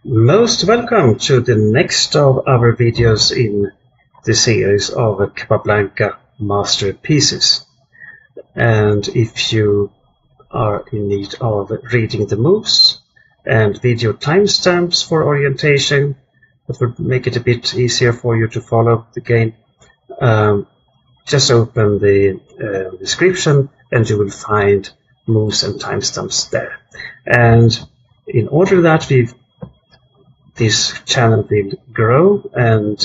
Most welcome to the next of our videos in the series of Capablanca masterpieces. And if you are in need of reading the moves and video timestamps for orientation, that would make it a bit easier for you to follow the game, just open the description and you will find moves and timestamps there. And in order that this channel will grow and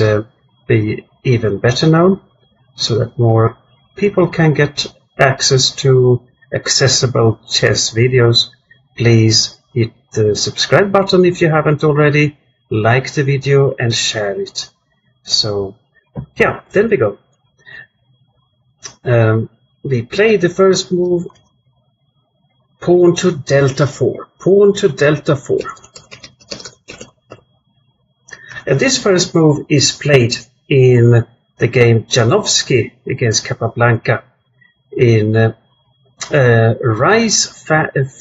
be even better known, so that more people can get access to accessible chess videos, please hit the subscribe button if you haven't already, like the video and share it. So yeah, there we go. We play the first move, pawn to delta 4. Pawn to delta 4. And this first move is played in the game Janowski against Capablanca in Rice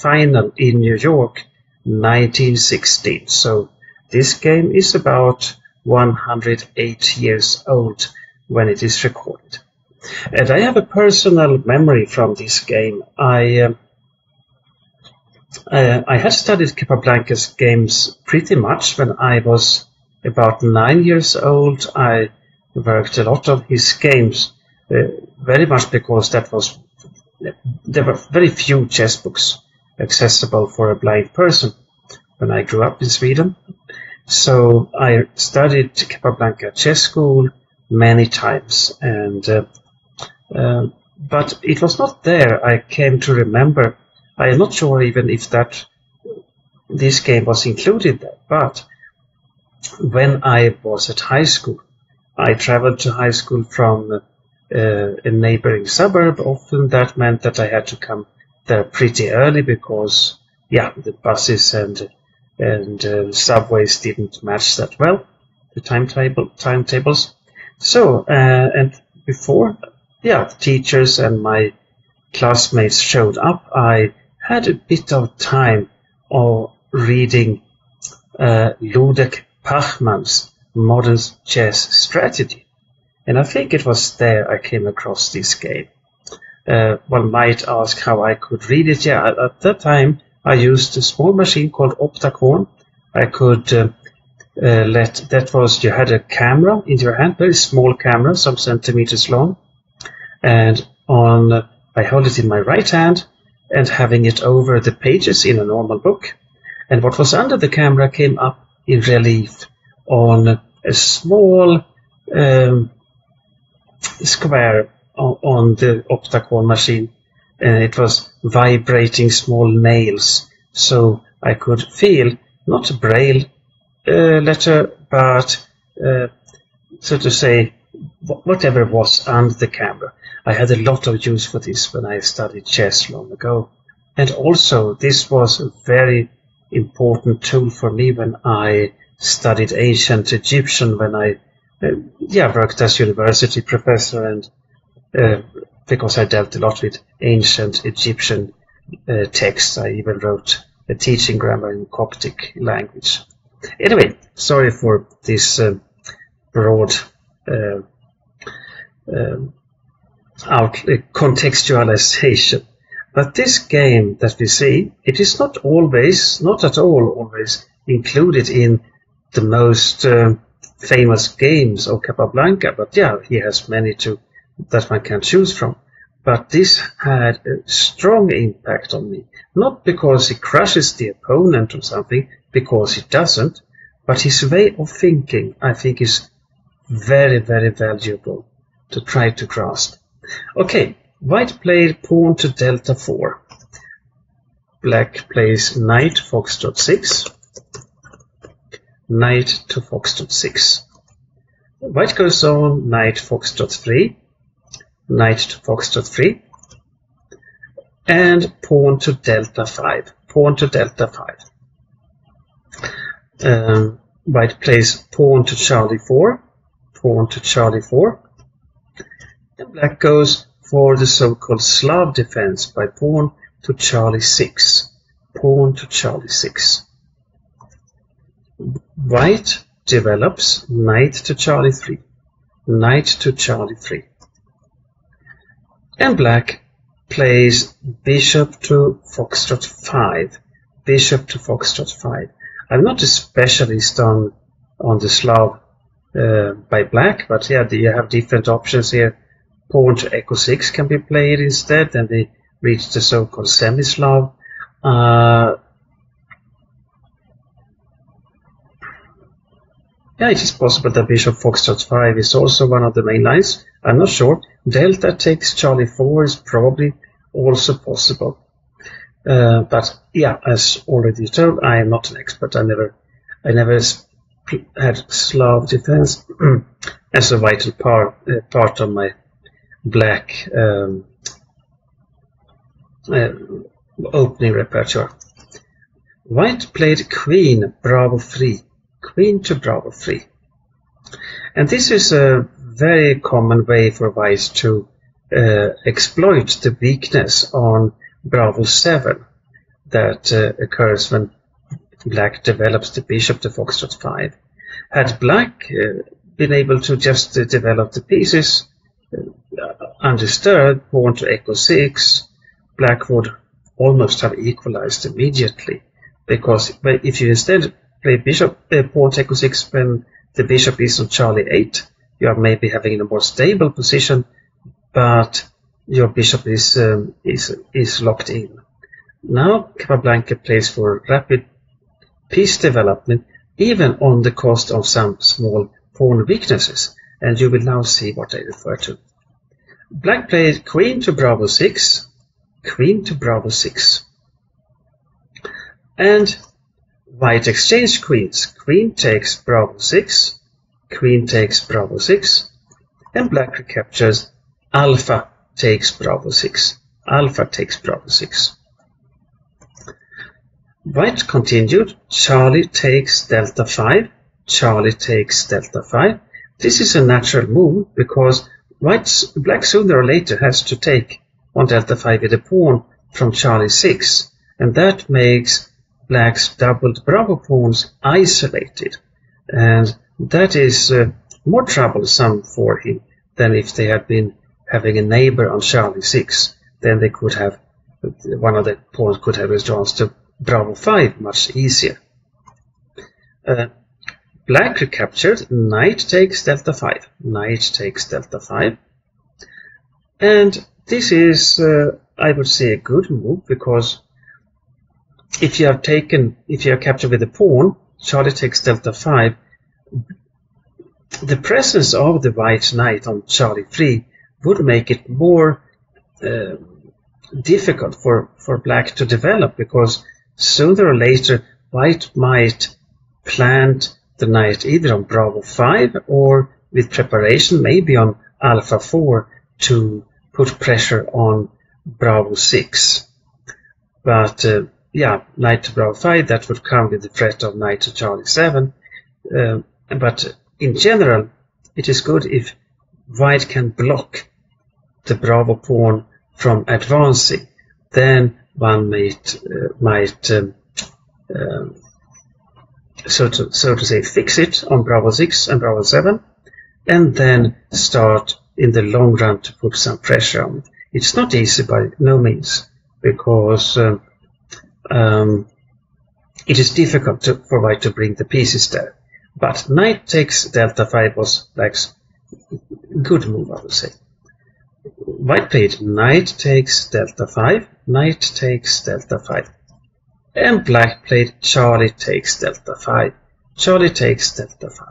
final in New York 1916. So this game is about 108 years old when it is recorded. And I have a personal memory from this game. I had studied Capablanca's games pretty much when I was about 9 years old. I worked a lot of his games, very much because there were very few chess books accessible for a blind person when I grew up in Sweden. So I studied Capablanca chess school many times, and but it was not there I came to remember. I am not sure even if this game was included there, but when I was at high school, I traveled to high school from a neighboring suburb. Often that meant that I had to come there pretty early because, yeah, the buses and subways didn't match that well, the timetables. So, and before, yeah, the teachers and my classmates showed up, I had a bit of time of reading Ludek Pachmann's Modern Chess Strategy, and I think it was there I came across this game. One might ask how I could read it. Yeah, at that time I used a small machine called Optacon. I could you had a camera in your hand, very small camera, some centimeters long, and I hold it in my right hand and having it over the pages in a normal book, and what was under the camera came up in relief on a small square on the Optacon machine, and it was vibrating small nails, so I could feel not a braille letter, but so to say, whatever was under the camera. I had a lot of use for this when I studied chess long ago, and also this was a very important tool for me when I studied ancient Egyptian, when I worked as university professor, and because I dealt a lot with ancient Egyptian texts. I even wrote a teaching grammar in Coptic language. Anyway, sorry for this broad contextualization. But this game that we see, it is not at all always included in the most famous games of Capablanca. But yeah, he has many that one can choose from. But this had a strong impact on me. Not because he crushes the opponent or something, because he doesn't. But his way of thinking, I think, is very, very valuable to try to grasp. Okay. White played pawn to delta 4. Black plays knight foxtrot 6. Knight to foxtrot 6. White goes on knight foxtrot 3. Knight to foxtrot 3. And pawn to delta 5. Pawn to delta 5. White plays pawn to Charlie 4. Pawn to Charlie 4. And black goes for the so-called Slav defense by pawn to Charlie 6. Pawn to Charlie 6. white develops knight to Charlie 3, knight to Charlie 3, and black plays bishop to Foxtrot 5, bishop to Foxtrot 5. I'm not a specialist on the Slav by black, but yeah, you have different options here. Pawn to Echo 6 can be played instead, then they reach the so-called semi-Slav. Yeah, it is possible that bishop Foxtrot 5 is also one of the main lines. I'm not sure. Delta takes Charlie 4 is probably also possible. But yeah, as already told, I am not an expert. I never had Slav defense as a vital part of my black opening repertoire. White played queen Bravo 3, queen to Bravo 3, and this is a very common way for white to exploit the weakness on Bravo 7 that occurs when black develops the bishop to Foxtrot 5. Had black been able to just develop the pieces undisturbed, pawn to Echo 6, black would almost have equalized immediately, because if you instead play bishop pawn to Echo 6 when the bishop is on Charlie 8, you are maybe having a more stable position, but your bishop is locked in. Now Capablanca plays for rapid piece development, even on the cost of some small pawn weaknesses, and you will now see what I refer to. Black played queen to Bravo 6, queen to Bravo 6, and white exchanged queens. Queen takes Bravo 6, queen takes Bravo 6, and black recaptures alpha takes Bravo 6, alpha takes Bravo 6. White continued, Charlie takes Delta 5, Charlie takes Delta 5. This is a natural move because black sooner or later has to take on Delta 5 with a pawn from Charlie 6, and that makes black's doubled Bravo pawns isolated, and that is more troublesome for him than if they had been having a neighbor on Charlie 6. Then they could have, one of the pawns could have withdrawn to Bravo 5 much easier. Black recaptured, knight takes Delta 5, knight takes Delta 5, and this is, I would say, a good move, because if you have captured with a pawn, Charlie takes Delta 5, the presence of the white knight on Charlie 3 would make it more difficult for black to develop, because sooner or later white might plant the knight either on Bravo 5 or with preparation maybe on Alpha 4 to put pressure on Bravo 6. But yeah, knight to Bravo 5, that would come with the threat of knight to Charlie 7. But in general, it is good if white can block the Bravo pawn from advancing. Then one might so to say, fix it on Bravo 6 and Bravo 7, and then start in the long run to put some pressure on it. It's not easy by no means, because it is difficult for white to bring the pieces there. But knight takes Delta 5 was black's good move, I would say. White played knight takes Delta 5, knight takes Delta 5. And black played Charlie takes Delta 5, Charlie takes Delta 5.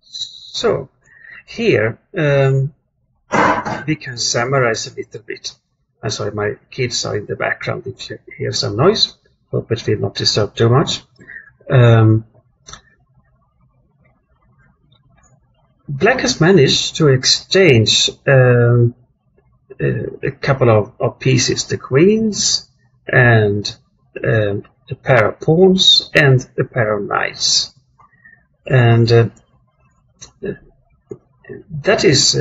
So, here we can summarize a little bit. I'm sorry, my kids are in the background if you hear some noise. Hope it will not disturb too much. Black has managed to exchange a couple of pieces, the queens and a pair of pawns and a pair of knights. And that is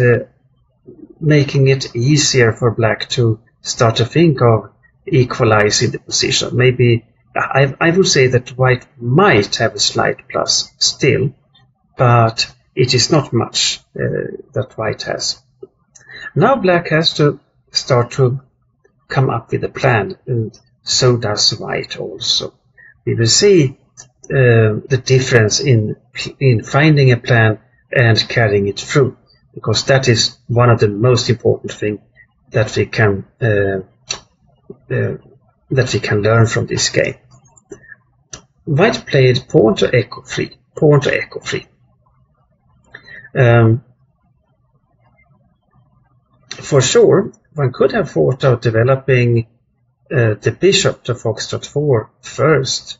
making it easier for black to start to think of equalizing the position. Maybe I would say that white might have a slight plus still, but it is not much that white has. Now black has to start to come up with a plan, and so does white also. We will see the difference in finding a plan and carrying it through, because that is one of the most important things that we can learn from this game. White played pawn to echo 3, pawn to echo 3. For sure, one could have thought of developing the bishop to foxtrot 4 first.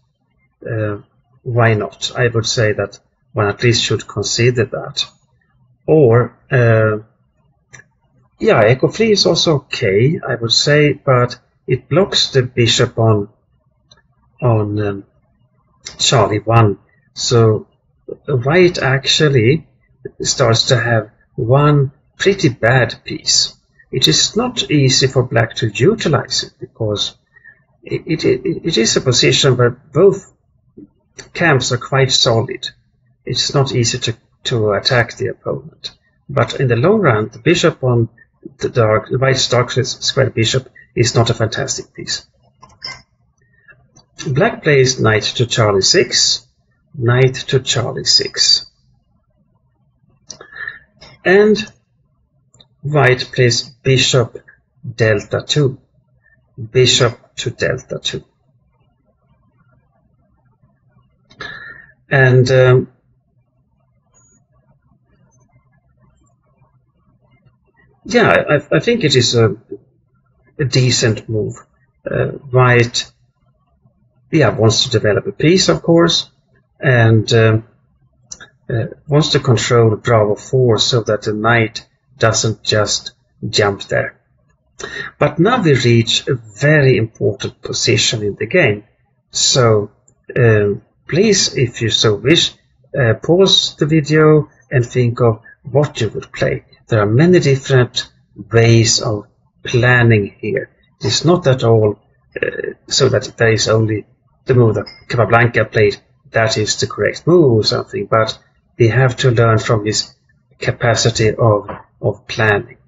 Why not? I would say that one at least should consider that. Or, yeah, echo 3 is also okay, I would say, but it blocks the bishop on Charlie 1. So white actually starts to have one pretty bad piece. It is not easy for black to utilize it, because it is a position where both camps are quite solid. It's not easy to attack the opponent. But in the long run, the bishop on the white's dark square bishop is not a fantastic piece. Black plays knight to Charlie 6, knight to Charlie 6. And white plays bishop delta 2, bishop to delta 2. And yeah, I think it is a decent move. White, yeah, wants to develop a piece, of course, and wants to control Bravo 4 so that the knight doesn't just jump there. But now we reach a very important position in the game. So please, if you so wish, pause the video and think of what you would play. There are many different ways of planning here. It's not at all so that there is only the move that Capablanca played, that is the correct move or something, but we have to learn from his capacity of planning.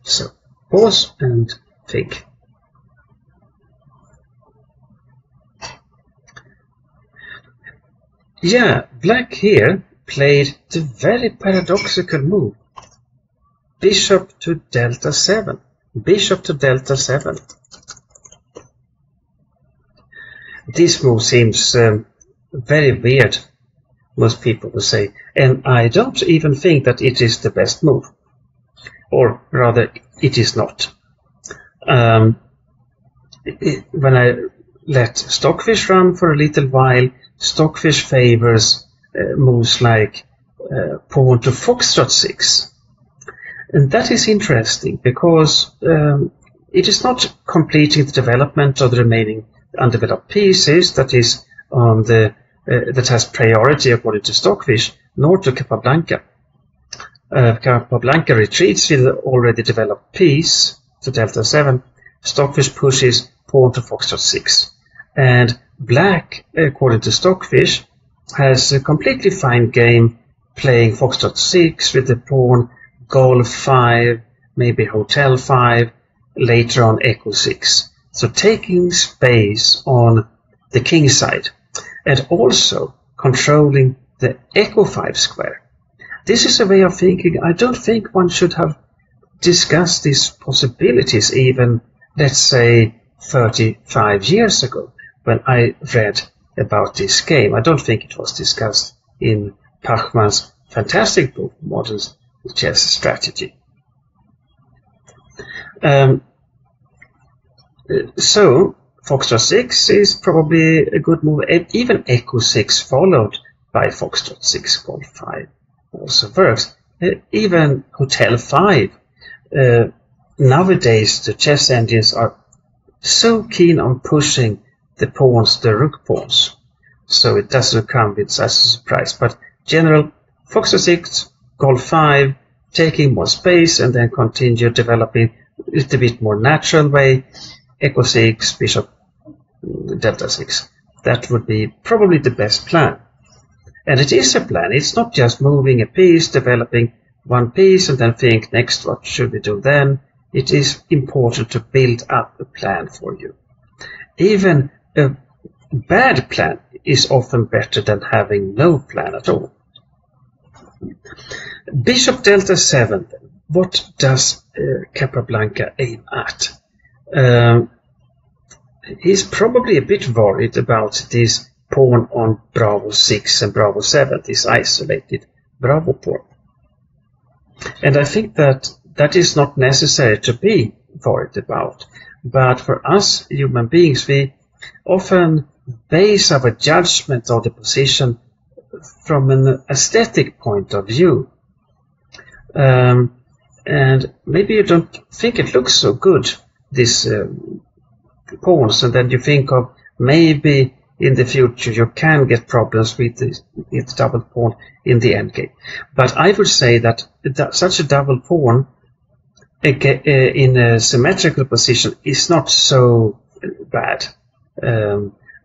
So pause and think. Yeah, black here played the very paradoxical move. Bishop to delta 7. Bishop to delta 7. This move seems very weird, most people will say, and I don't even think that it is the best move. Or rather, it is not. When I let Stockfish run for a little while, Stockfish favors moves like pawn to foxtrot 6. And that is interesting, because it is not completing the development of the remaining undeveloped pieces that is on the that has priority according to Stockfish, nor to Capablanca. Capablanca retreats with the already developed piece to delta 7. Stockfish pushes pawn to foxtrot 6. And black, according to Stockfish, has a completely fine game playing foxtrot 6 with the pawn golf 5, maybe hotel 5, later on echo 6. So taking space on the king side and also controlling the echo 5 square. This is a way of thinking. I don't think one should have discussed these possibilities even, let's say, 35 years ago when I read about this game. I don't think it was discussed in Pachmann's fantastic book, Modern Chess Strategy. So foxtrot 6 is probably a good move. Even echo 6 followed by foxtrot 6 golf 5 also works. Even hotel 5. Nowadays the chess engines are so keen on pushing the pawns, the rook pawns, so it doesn't come with such a surprise. But general foxtrot 6 golf 5 taking more space and then continue developing a little bit more natural way, Echo 6, Bishop Delta 6. That would be probably the best plan. And it is a plan. It's not just moving a piece, developing one piece, and then think, next, what should we do then? It is important to build up a plan for you. Even a bad plan is often better than having no plan at all. Bishop Delta 7, what does Capablanca aim at? He's probably a bit worried about this pawn on Bravo 6 and Bravo 7, this isolated Bravo pawn. And I think that that is not necessary to be worried about. But for us human beings, we often base our judgment of the position from an aesthetic point of view. And maybe you don't think it looks so good, these pawns, and then you think of maybe in the future you can get problems with the double pawn in the endgame. But I would say that such a double pawn in a symmetrical position is not so bad.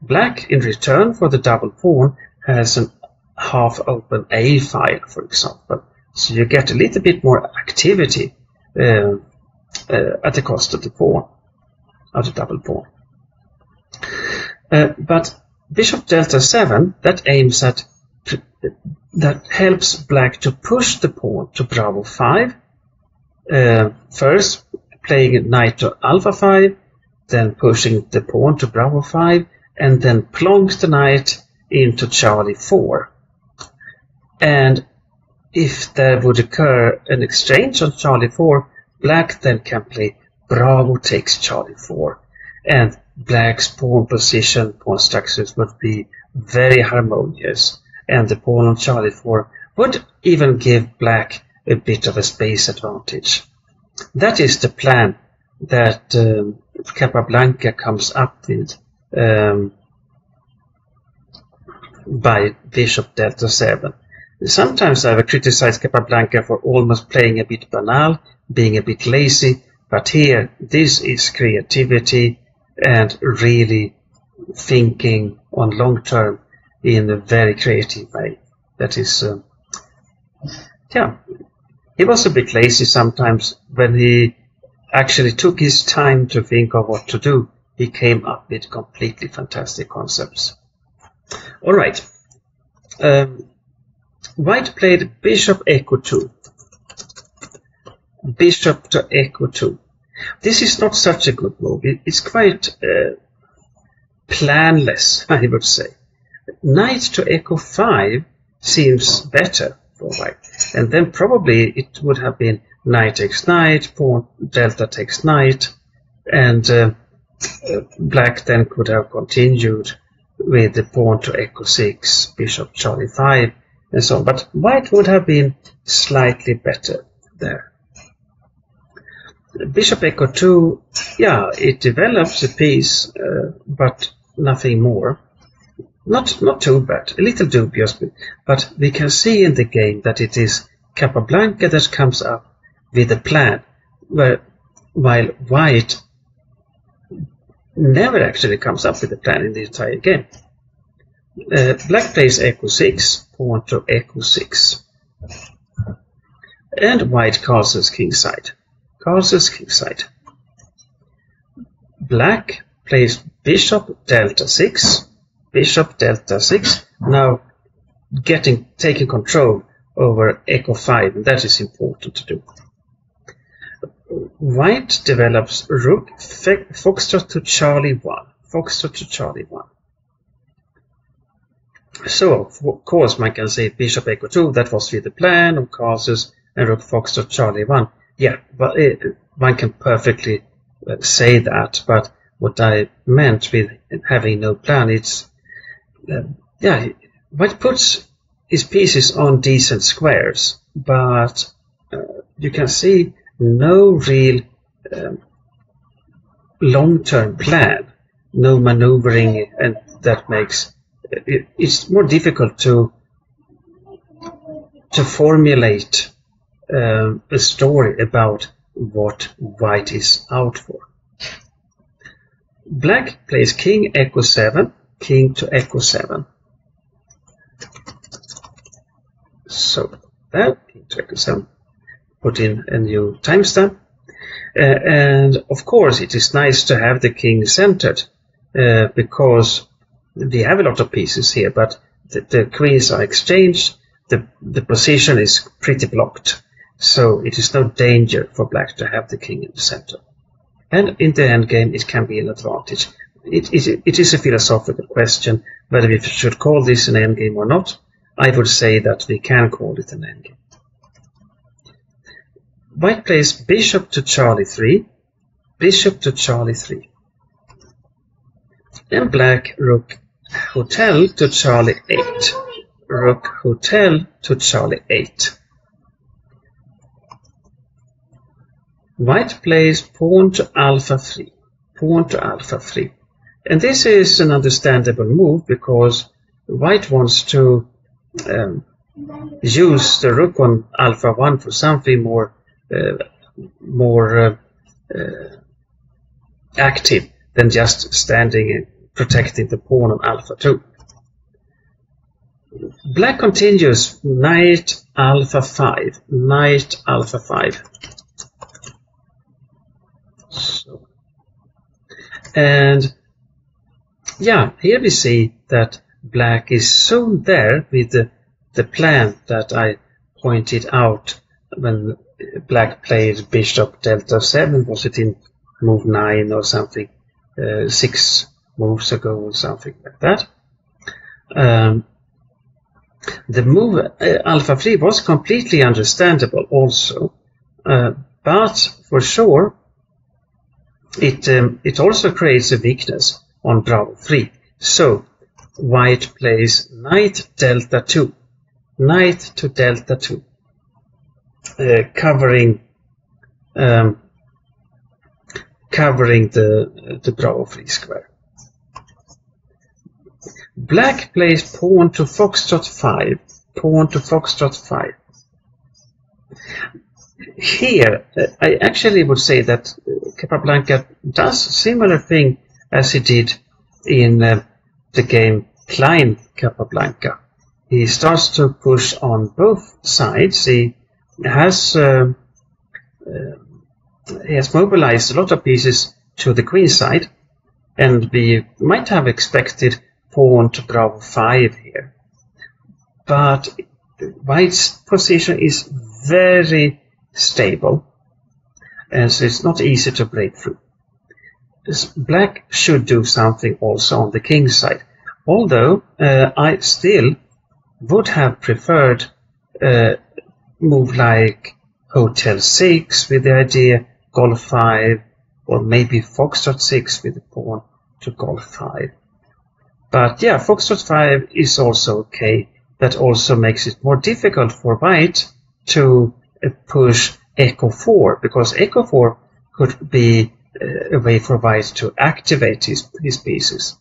Black, in return for the double pawn, has an half-open A file, for example. So you get a little bit more activity at the cost of the pawn, of the double pawn. But Bishop Delta 7, that aims at, that helps Black to push the pawn to Bravo 5. First playing knight to Alpha 5, then pushing the pawn to Bravo 5, and then plonk the knight into Charlie 4. And if there would occur an exchange on Charlie 4, Black then can play Bravo takes Charlie 4. And Black's pawn position, pawn structures would be very harmonious. And the pawn on Charlie 4 would even give Black a bit of a space advantage. That is the plan that Capablanca comes up with by Bishop Delta 7. Sometimes I have criticized Capablanca for almost playing a bit banal, being a bit lazy, but here this is creativity and really thinking on long term in a very creative way. That is, yeah, he was a bit lazy sometimes. When he actually took his time to think of what to do, he came up with completely fantastic concepts. All right. White played Bishop Echo 2. Bishop to Echo 2. This is not such a good move. It's quite planless, I would say. Knight to Echo 5 seems better for White. And then probably it would have been Knight takes Knight, pawn Delta takes Knight, and Black then could have continued with the pawn to Echo 6, Bishop Charlie 5, and so on. But White would have been slightly better there. Bishop Echo 2, yeah, it develops a piece, but nothing more. Not too bad, a little dubious, but we can see in the game that it is Capablanca that comes up with a plan, while White never actually comes up with a plan in the entire game. Black plays Echo 6, pawn to Echo 6, and White castles kingside. Castles kingside. Black plays Bishop Delta 6, Bishop Delta 6, now taking control over Echo 5, and that is important to do. White develops Rook Foxtrot to Charlie 1, Foxtrot to Charlie 1. So, of course, one can say Bishop Echo 2, that was with the plan of castles, and Rook Foxtrot Charlie 1. Yeah, but one can perfectly say that, but what I meant with having no plan, it's, yeah, White puts his pieces on decent squares, but you can see no real long-term plan, no maneuvering, and that makes it's more difficult to formulate a story about what white is out for. Black plays king echo 7, king to echo 7. So that king to echo 7. Put in a new timestamp. And of course it is nice to have the king centered, because we have a lot of pieces here, but the queens are exchanged, the position is pretty blocked, so it is no danger for black to have the king in the center. And in the endgame it can be an advantage. It is a philosophical question whether we should call this an endgame or not. I would say that we can call it an endgame. White plays bishop to Charlie 3, bishop to Charlie 3. And black rook hotel to Charlie 8, rook hotel to Charlie 8. White plays pawn to alpha 3, pawn to alpha 3. And this is an understandable move because white wants to use the rook on alpha 1 for something more active than just standing and protecting the pawn on alpha 2. Black continues knight alpha 5, knight alpha 5. So, and yeah, here we see that black is soon there with the plan that I pointed out when black played bishop delta 7. Was it in move 9 or something, 6 moves ago or something like that. The move alpha 3 was completely understandable also, but for sure it also creates a weakness on bravo 3. So white plays knight delta 2, knight to delta 2, covering the bravo 3 square. Black plays pawn to foxtrot 5, pawn to foxtrot 5. Here, I actually would say that Capablanca does a similar thing as he did in the game Klein Capablanca. He starts to push on both sides. He has mobilized a lot of pieces to the queen side, and we might have expected pawn to bravo 5 here. But white's position is very stable, and so it's not easy to break through. Black should do something also on the king side, although I still would have preferred move like hotel 6 with the idea golf 5, or maybe foxtrot 6 with the pawn to golf 5. But yeah, foxtrot 5 is also okay. That also makes it more difficult for white to push echo 4, because echo 4 could be a way for white to activate his pieces.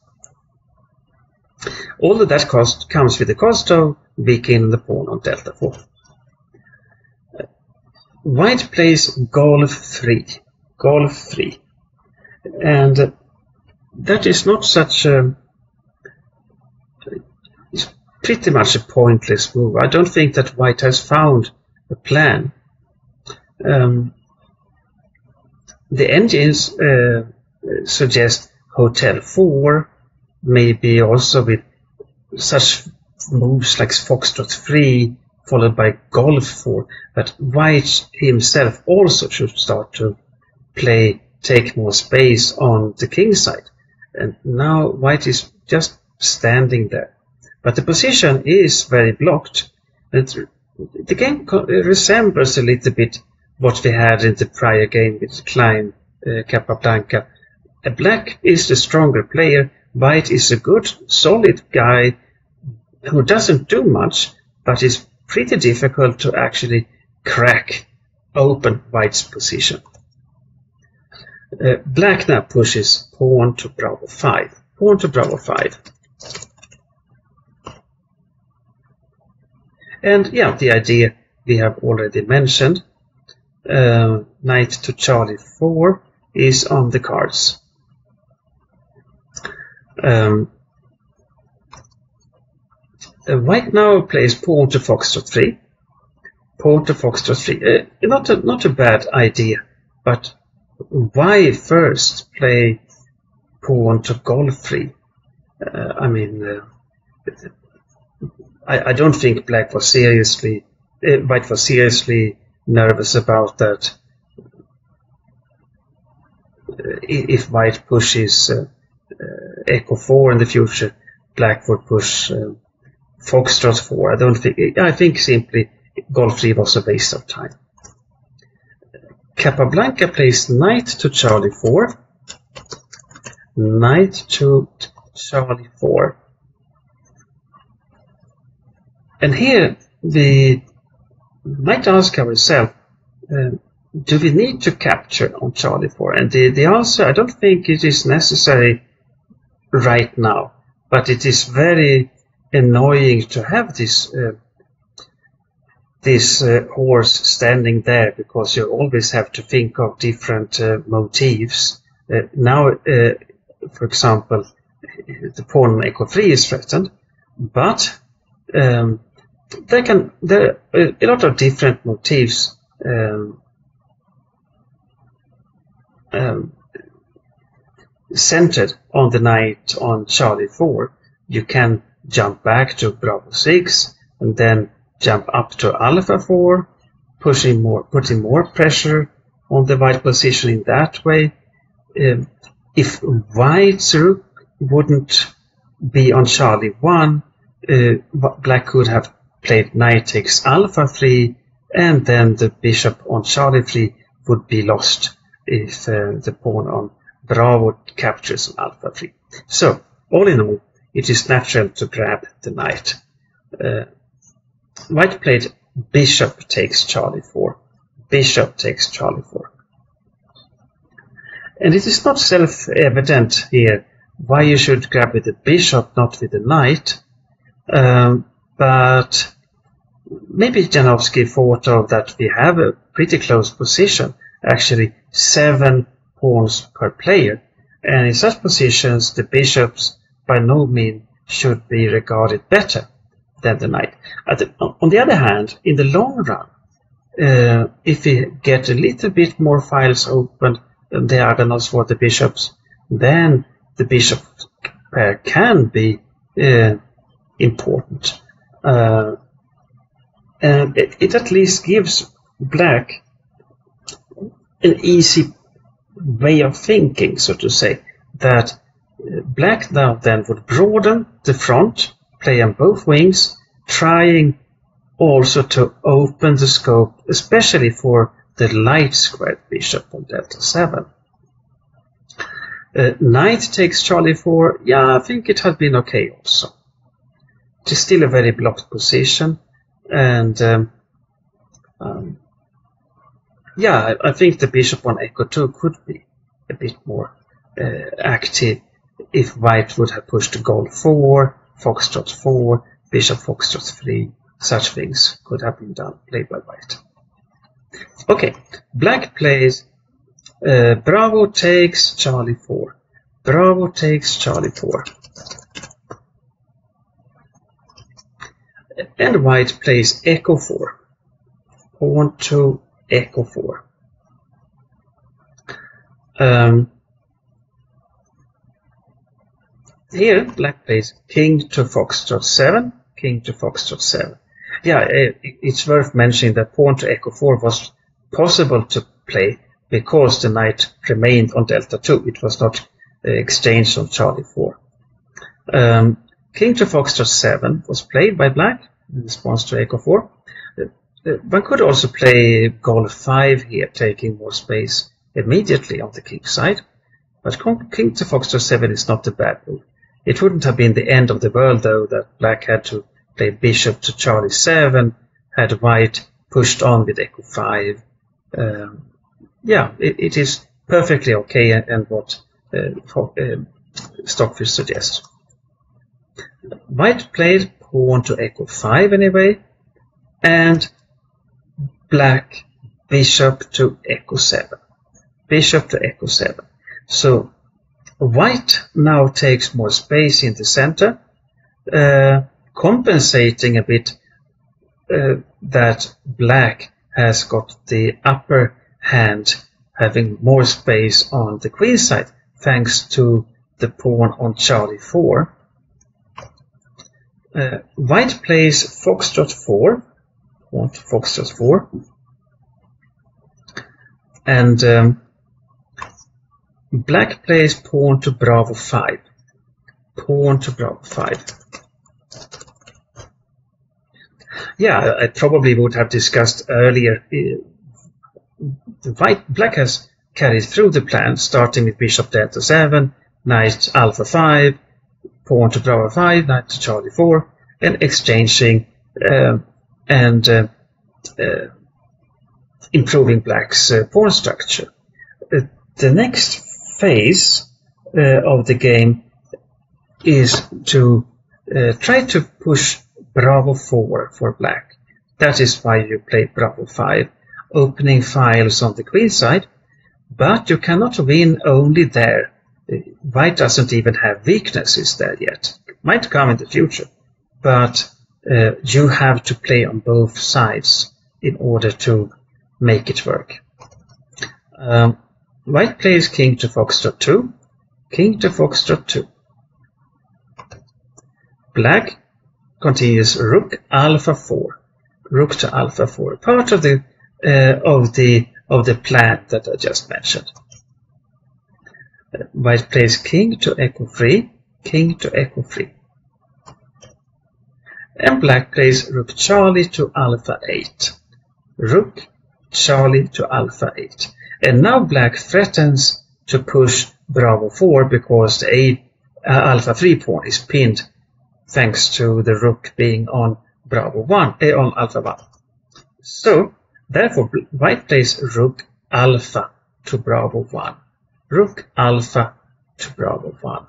All of that cost comes with the cost of weakening the pawn on delta 4. White plays golf 3, golf 3, and that is not such a, it's pretty much a pointless move. I don't think that white has found a plan. The engines suggest hotel 4, maybe also with such moves like foxtrot 3 followed by golf 4, but white himself also should start to take more space on the king side. And now white is just standing there, but the position is very blocked. And the game resembles a little bit what we had in the prior game with Klein Capablanca. Black is the stronger player, white is a good solid guy who doesn't do much, but is pretty difficult to actually crack open white's position. Black now pushes pawn to bravo 5, pawn to bravo 5. And yeah, the idea we have already mentioned. Knight to Charlie 4 is on the cards. White now plays pawn to Foxtrot 3. Pawn to Foxtrot 3. Not a bad idea, but why first play pawn to Golf 3? I mean, I don't think White was seriously nervous about that. If White pushes Echo 4 in the future, Black would push Foxtrot 4. I think simply Golf 3 was a waste of time. Capablanca plays Knight to Charlie 4. Knight to Charlie 4. And here we might ask ourselves, do we need to capture on Charlie 4? And the answer, I don't think it is necessary right now, but it is very annoying to have this horse standing there, because you always have to think of different motifs. Now, for example, the pawn on Echo 3 is threatened, but there are a lot of different motifs centered on the knight on Charlie 4. You can jump back to Bravo 6 and then jump up to Alpha 4, putting more pressure on the white position in that way. If White's rook wouldn't be on Charlie 1, Black could have played Knight takes Alpha 3, and then the bishop on Charlie 3 would be lost if the pawn on Bravo captures on Alpha 3. So, all in all, it is natural to grab the knight. White played Bishop takes Charlie 4. Bishop takes Charlie 4. And it is not self-evident here why you should grab with the bishop, not with the knight. But maybe Janowski thought of that we have a pretty close position, actually 7 pawns per player. And in such positions, the bishops by no means should be regarded better than the knight. On the other hand, in the long run, if we get a little bit more files open, diagonals for the bishops, then the bishop pair can be important. And it at least gives Black an easy way of thinking, so to say, that Black now then would broaden the front, play on both wings, trying also to open the scope, especially for the light squared bishop on Delta 7. Knight takes Charlie 4. Yeah, I think it had been okay also. It is still a very blocked position, and yeah, I think the bishop on Echo 2 could be a bit more active if White would have pushed Gold 4, Foxtrot 4, Bishop Foxtrot 3. Such things could have been played by White. Okay, Black plays Bravo takes Charlie 4. Bravo takes Charlie 4. And White plays Echo 4. Pawn to Echo 4. Here, Black plays King to Foxtrot 7. King to Foxtrot 7. Yeah, it's worth mentioning that Pawn to Echo 4 was possible to play because the knight remained on Delta 2. It was not exchanged on Charlie 4. King to Foxtrot 7 was played by Black in response to Echo 4. One could also play Golf 5 here, taking more space immediately on the king side. But King to Foxtrot 7 is not a bad move. It wouldn't have been the end of the world, though, that Black had to play Bishop to Charlie 7, had White pushed on with Echo 5. Yeah, it is perfectly okay, and what Stockfish suggests. White played Pawn to Echo 5 anyway, and black bishop to echo 7. Bishop to echo 7. So white now takes more space in the center, compensating a bit that black has got the upper hand, having more space on the queen side, thanks to the pawn on Charlie 4. White plays Foxtrot 4, pawn to Foxtrot 4, and black plays pawn to Bravo 5, pawn to Bravo 5. Yeah, I probably would have discussed earlier. Black has carried through the plan, starting with bishop delta 7, knight alpha 5, pawn to Bravo 5, knight to Charlie 4, and exchanging and improving black's pawn structure. The next phase of the game is to try to push Bravo 4 for black. That is why you play Bravo 5, opening files on the queen side, but you cannot win only there. White doesn't even have weaknesses there yet. It might come in the future, but you have to play on both sides in order to make it work. White plays king to Foxtrot 2, king to Foxtrot 2. Black continues rook alpha 4, rook to alpha 4, part of the plan that I just mentioned. White plays king to echo 3, king to echo 3. And black plays rook Charlie to alpha 8, rook Charlie to alpha 8. And now black threatens to push Bravo 4 because the alpha 3 pawn is pinned thanks to the rook being on Bravo 1, on alpha 1. So, therefore, white plays rook alpha to Bravo 1. Rook alpha to Bravo 1.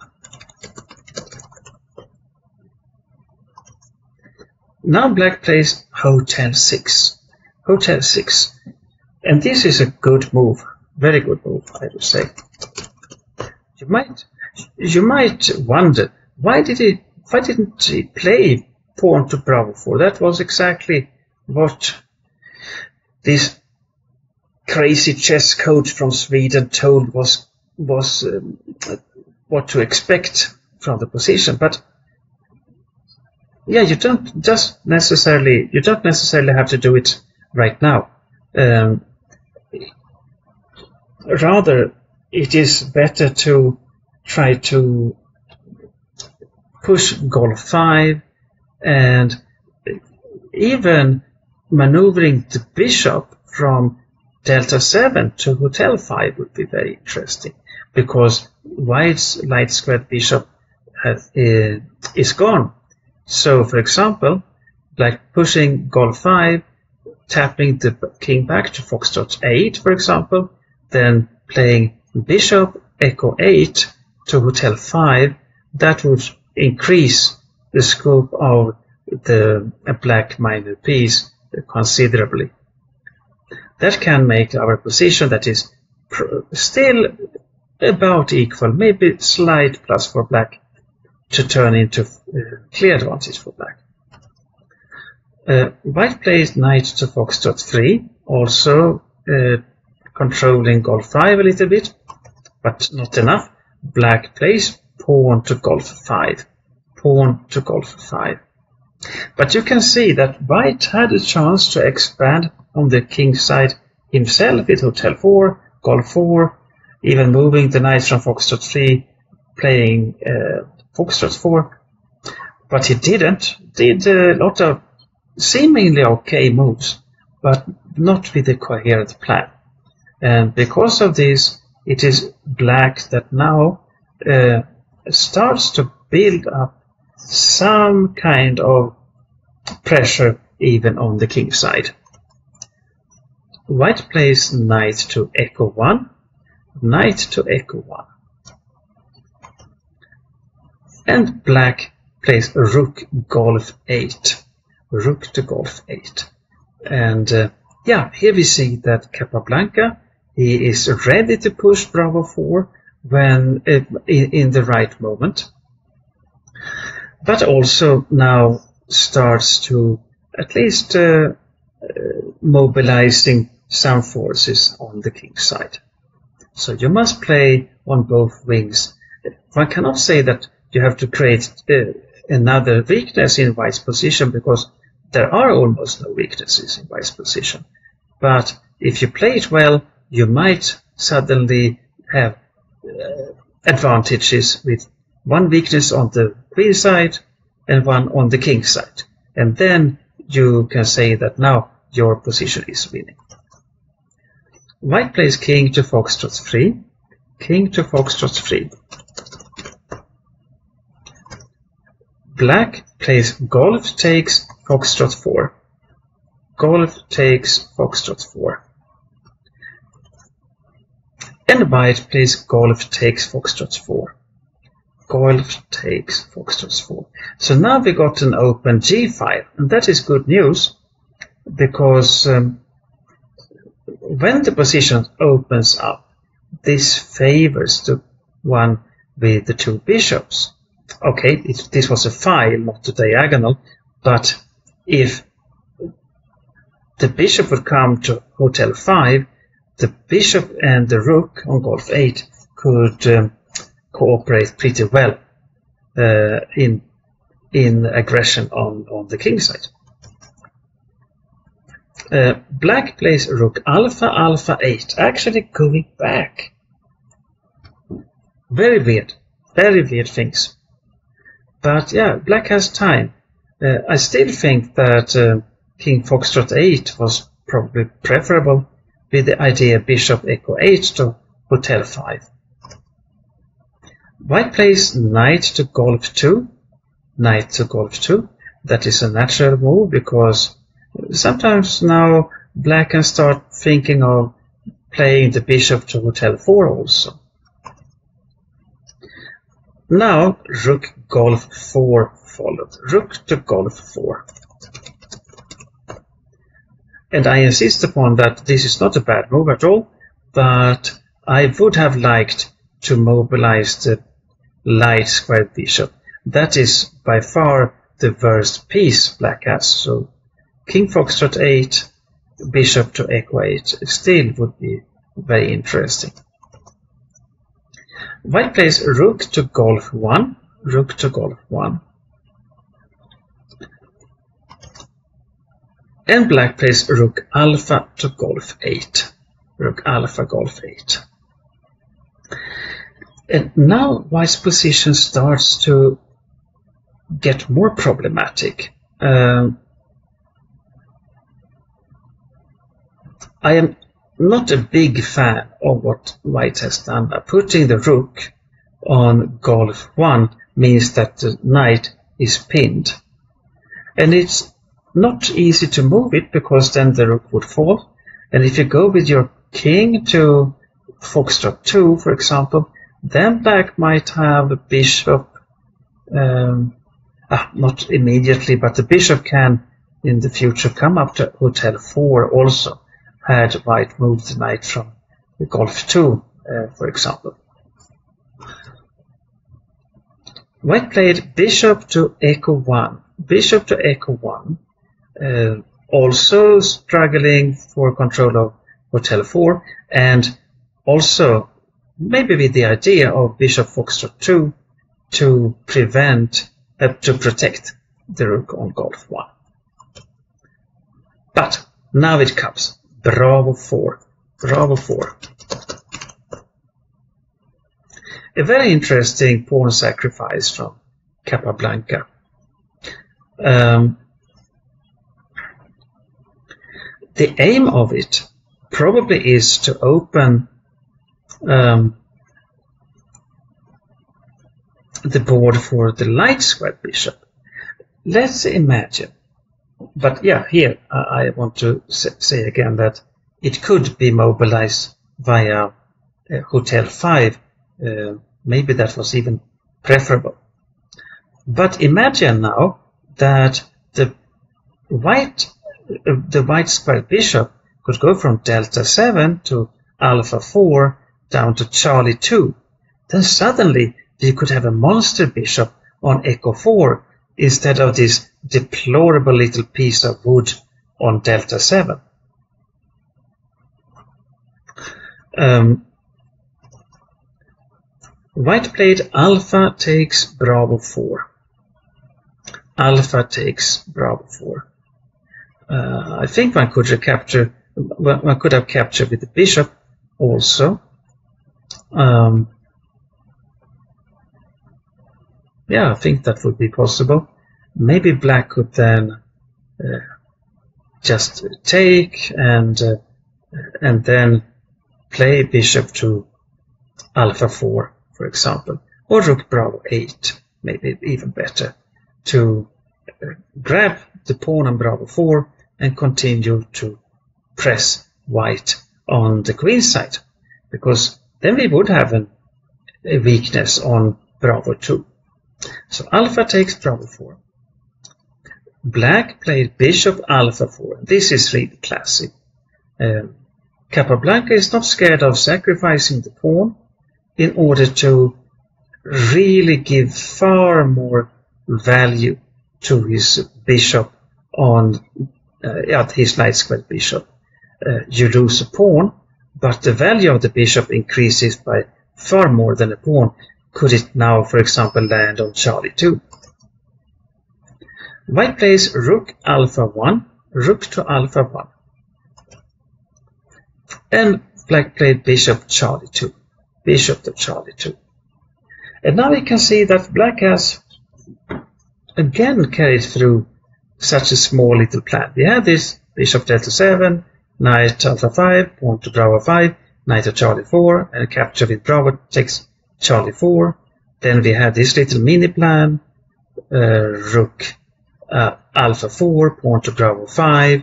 Now black plays Hotel 6. Hotel 6. And this is a good move. Very good move, I would say. You might wonder, why didn't he play pawn to Bravo 4? That was exactly what this crazy chess coach from Sweden told was what to expect from the position. But yeah, you don't necessarily have to do it right now. Rather, it is better to try to push Golf 5 and even maneuvering the bishop from Delta 7 to Hotel 5 would be very interesting, because white's light squared bishop is gone. So, for example, like pushing Golf 5, tapping the king back to Foxtrot 8, for example, then playing bishop echo 8 to Hotel 5, that would increase the scope of the black minor piece considerably. That can make our position, that is still about equal, maybe slight plus for black, to turn into clear advantage for black. White plays knight to Foxtrot 3, also controlling Golf 5 a little bit, but not enough. Black plays pawn to Golf 5, pawn to Golf 5. But you can see that white had a chance to expand on the king side himself with Hotel 4, Golf 4, even moving the knight from Foxtrot 3, playing Foxtrot 4. But he didn't. Did a lot of seemingly okay moves, but not with a coherent plan. And because of this, it is black that now starts to build up some kind of pressure even on the king side. White plays knight to echo 1, knight to echo 1. And black plays rook Golf 8, rook to Golf 8. And yeah, here we see that Capablanca, he is ready to push Bravo 4 when in the right moment, but also now starts to at least mobilizing some forces on the king's side. So you must play on both wings. One cannot say that you have to create another weakness in White's position, because there are almost no weaknesses in White's position. But if you play it well, you might suddenly have advantages with one weakness on the queen side and one on the king side. And then you can say that now your position is winning. White plays king to foxtrot 3, king to foxtrot 3. Black plays golf takes foxtrot 4, golf takes foxtrot 4. And white plays golf takes foxtrot 4, golf takes foxtrot 4. So now we got an open g5, and that is good news, because when the position opens up, this favors the one with the two bishops. Okay, this was a file, not a diagonal, but if the bishop would come to hotel 5, the bishop and the rook on golf 8 could cooperate pretty well in aggression on the king side. Black plays rook alpha alpha 8, actually going back. Very weird things. But yeah, black has time. I still think that king foxtrot 8 was probably preferable, with the idea bishop echo 8 to hotel 5. White plays knight to golf 2, knight to golf 2. That is a natural move, because sometimes now black can start thinking of playing the bishop to hotel 4 also. Now rook golf 4 followed, rook to golf 4. And I insist upon that this is not a bad move at all, but I would have liked to mobilize the light squared bishop. That is by far the worst piece black has. So king foxtrot 8, bishop to echo 8 still would be very interesting. White plays rook to golf 1, rook to golf 1. And black plays rook alpha to golf 8, rook alpha golf 8. And now white's position starts to get more problematic. I am not a big fan of what white has done. Putting the rook on golf 1 means that the knight is pinned. And it's not easy to move it, because then the rook would fall. And if you go with your king to foxtrot 2, for example, then black might have a bishop, not immediately, but the bishop can in the future come up to hotel 4 also, had white moved the knight from golf 2, for example. White played bishop to echo 1, bishop to echo 1, also struggling for control of hotel 4, and also maybe with the idea of bishop foxtrot 2 to protect the rook on golf 1. But now it comes. Bravo 4. Bravo 4. A very interesting pawn sacrifice from Capablanca. The aim of it probably is to open the board for the light squared bishop. Let's imagine. But yeah, here I want to say again that it could be mobilized via hotel 5. Maybe that was even preferable. But imagine now that the white squared bishop could go from delta 7 to alpha 4 down to Charlie 2, then suddenly we could have a monster bishop on echo 4 instead of this deplorable little piece of wood on delta 7. White played alpha takes bravo 4. Alpha takes bravo 4. I think one could have captured with the bishop also. Yeah, I think that would be possible. Maybe black could then just take and then play bishop to alpha 4, for example, or rook bravo 8, maybe even better, to grab the pawn on bravo 4 and continue to press white on the queen side, because then we would have a weakness on bravo 2. So alpha takes bravo 4. Black played bishop alpha 4. This is really classic. Capablanca is not scared of sacrificing the pawn in order to really give far more value to his bishop on his knight square bishop. You lose a pawn, but the value of the bishop increases by far more than a pawn. Could it now, for example, land on Charlie 2? White plays rook alpha 1, rook to alpha 1. And black played bishop Charlie 2, bishop to Charlie 2. And now we can see that black has again carried through such a small little plan. We had this bishop delta 7, knight alpha 5, pawn to bravo 5, knight to Charlie 4, and a capture with bravo takes Charlie 4. Then we had this little mini plan, rook alpha 4, pawn to bravo 5.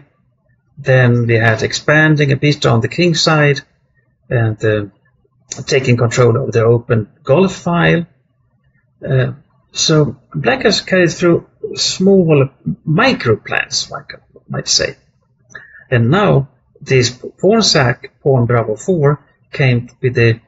Then we had expanding a bit on the king side and taking control of the open golf file. So black has carried through small micro plans, one might say. And now this pawn sack, pawn bravo 4, came with the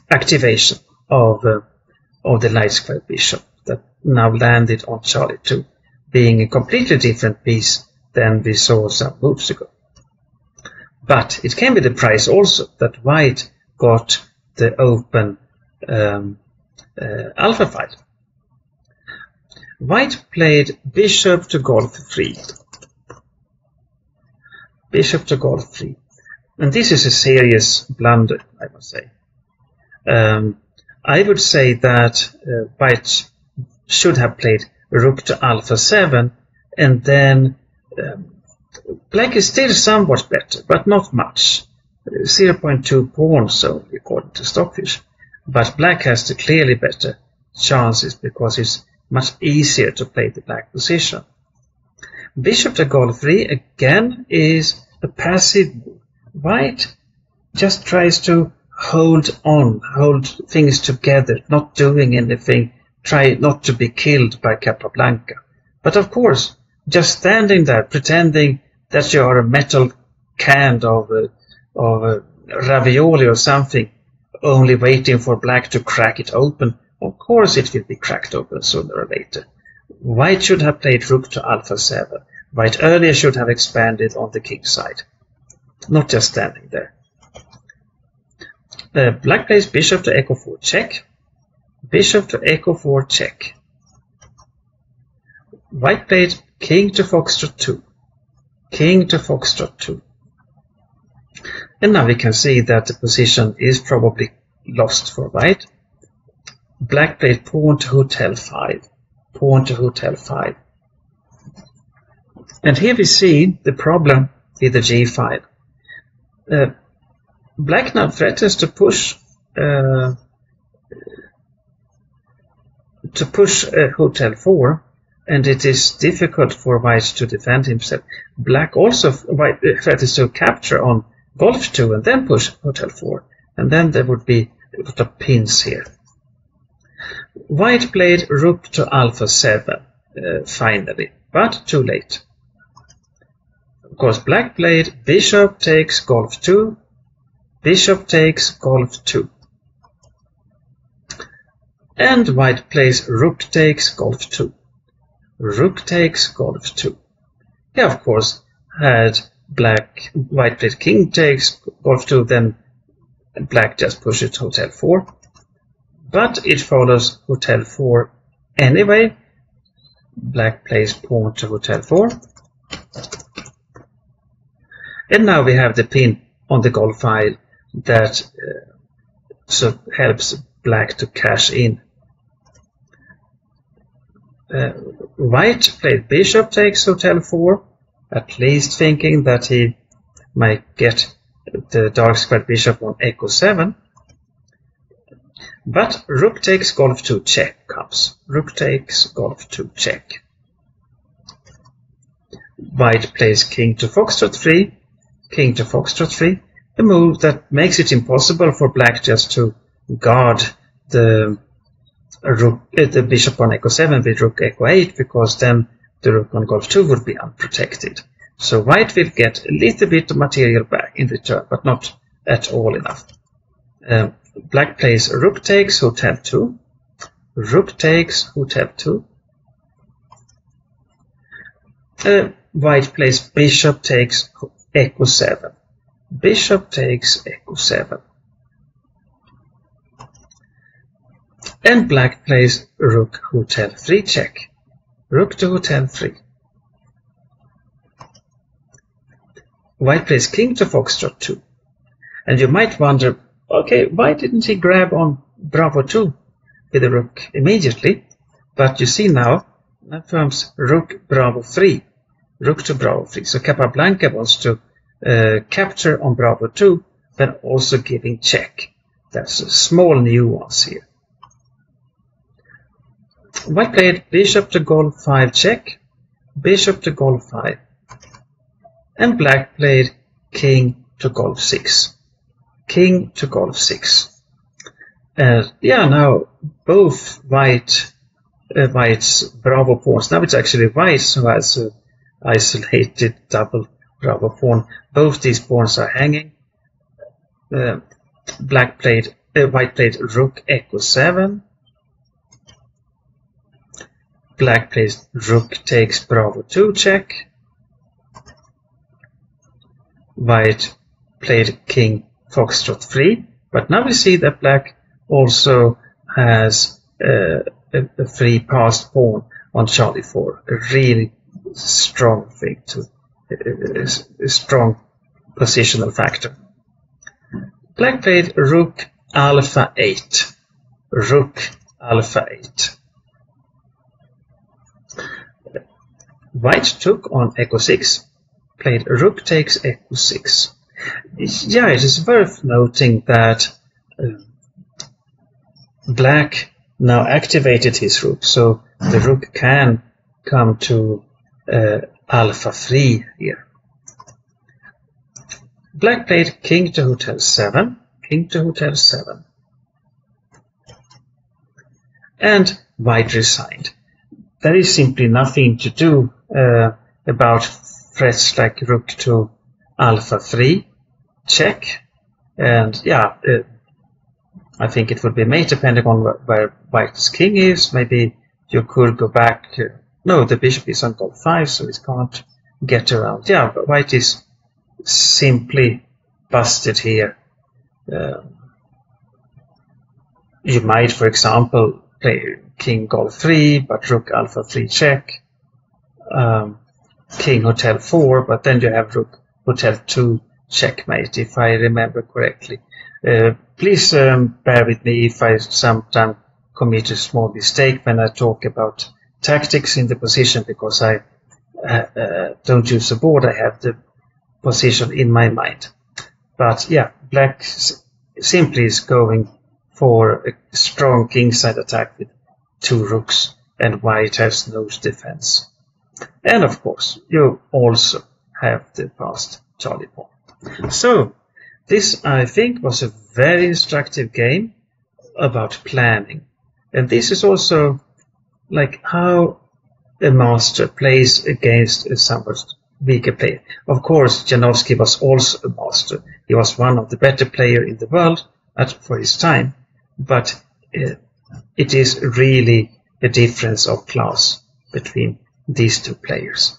activation of the light square bishop that now landed on Charlie 2, being a completely different piece than we saw some moves ago. But it came with the price also that white got the open alpha file. White played bishop to golf 3. Bishop to golf 3. And this is a serious blunder, I must say. I would say that white should have played rook to alpha 7, and then black is still somewhat better, but not much. 0.2 pawns only, according to Stockfish. But black has the clearly better chances because it's much easier to play the black position. Bishop to golf 3 again is a passive move. White just tries to hold things together, not doing anything, try not to be killed by Capablanca. But of course, just standing there pretending that you are a metal can of ravioli or something, only waiting for black to crack it open, of course it will be cracked open sooner or later. White should have played rook to alpha 7. White earlier should have expanded on the king side, not just standing there. Black plays bishop to echo 4 check. Bishop to echo 4 check. White played king to foxtrot 2. King to foxtrot 2. And now we can see that the position is probably lost for white. Black played pawn to hotel 5. Pawn to hotel 5. And here we see the problem with the g5. Black now threatens to push hotel 4, and it is difficult for white to defend himself. Black also threatens to capture on golf 2 and then push hotel 4, and then there would be a lot of pins here. White played rook to alpha 7 finally, but too late. of course, black played bishop takes golf 2, bishop takes golf 2. And white plays rook takes golf 2, rook takes golf 2. He, of course, had white played king takes golf 2, then black just pushes hotel 4. But it follows hotel 4 anyway. Black plays pawn to hotel 4. And now we have the pin on the golf file that so helps black to cash in. White played bishop takes hotel 4, at least thinking that he might get the dark squared bishop on echo 7. But rook takes golf 2 check comes. Rook takes golf 2 check. White plays king to foxtrot 3, king to foxtrot 3, a move that makes it impossible for black just to guard the bishop on echo 7 with rook echo 8, because then the rook on golf 2 would be unprotected. So white will get a little bit of material back in return, but not at all enough. Black plays rook takes hotel 2, rook takes hotel 2. White plays bishop takes echo 7, bishop takes echo 7. And black plays rook hotel 3 check, rook to hotel 3. White plays king to foxtrot 2. And you might wonder, okay, why didn't he grab on bravo 2 with the rook immediately? But you see now, that comes rook bravo 3, rook to bravo 3. So Capablanca wants to capture on bravo 2, then also giving check. That's a small nuance here. White played bishop to golf 5 check, bishop to golf 5. And black played king to golf 6, king to golf 6. Yeah, now both white's bravo pawns, now it's actually white who has an isolated double bravo pawn. Both these pawns are hanging. White played rook echo 7. Black plays rook takes bravo 2 check. White played king foxtrot 3, but now we see that black also has a free passed pawn on Charlie 4, a really strong thing, a strong positional factor. Black played rook alpha 8, rook alpha 8. White took on echo 6, played rook takes echo 6. Yeah, it is worth noting that black now activated his rook, so the rook can come to alpha 3 here. Black played king to hotel 7, king to hotel 7. And white resigned. There is simply nothing to do about threats like rook to alpha 3 check, and yeah, I think it would be mate depending on where white's king is. Maybe you could go back. No, the bishop is on golf 5, so it can't get around. Yeah, but white is simply busted here. You might, for example, play king golf 3, but rook alpha 3 check. King hotel 4, but then you have rook hotel 2 checkmate, if I remember correctly. Please bear with me if I sometimes commit a small mistake when I talk about tactics in the position, because I don't use a board, I have the position in my mind. But yeah, black simply is going for a strong kingside attack with 2 rooks, and white has no defense. And of course, you also have the passed Charlie pawn. So, this I think was a very instructive game about planning. And this is also like how a master plays against a somewhat weaker player. Of course, Janowski was also a master. He was one of the better players in the world for his time, but it is really a difference of class between these two players.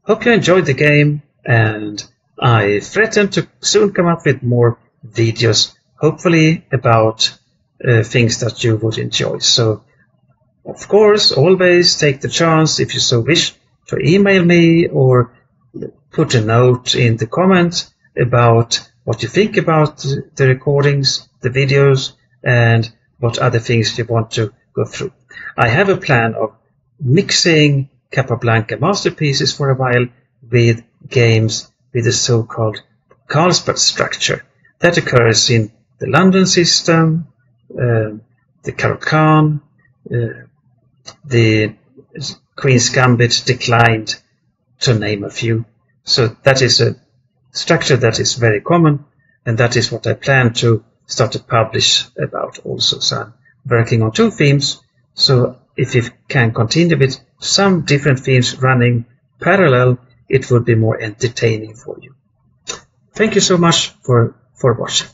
Hope you enjoyed the game, and I threaten to soon come up with more videos, hopefully about things that you would enjoy. So, of course, always take the chance, if you so wish, to email me or put a note in the comments about what you think about the recordings, the videos, and what other things you want to go through. I have a plan of mixing Capablanca masterpieces for a while with games with the so-called Carlsbad structure that occurs in the London system, the Caro-Kann, the Queen's Gambit Declined, to name a few. So that is a structure that is very common, and that is what I plan to start to publish about also. So I'm working on 2 themes, so if you can continue with some different themes running parallel, it would be more entertaining for you. Thank you so much for watching.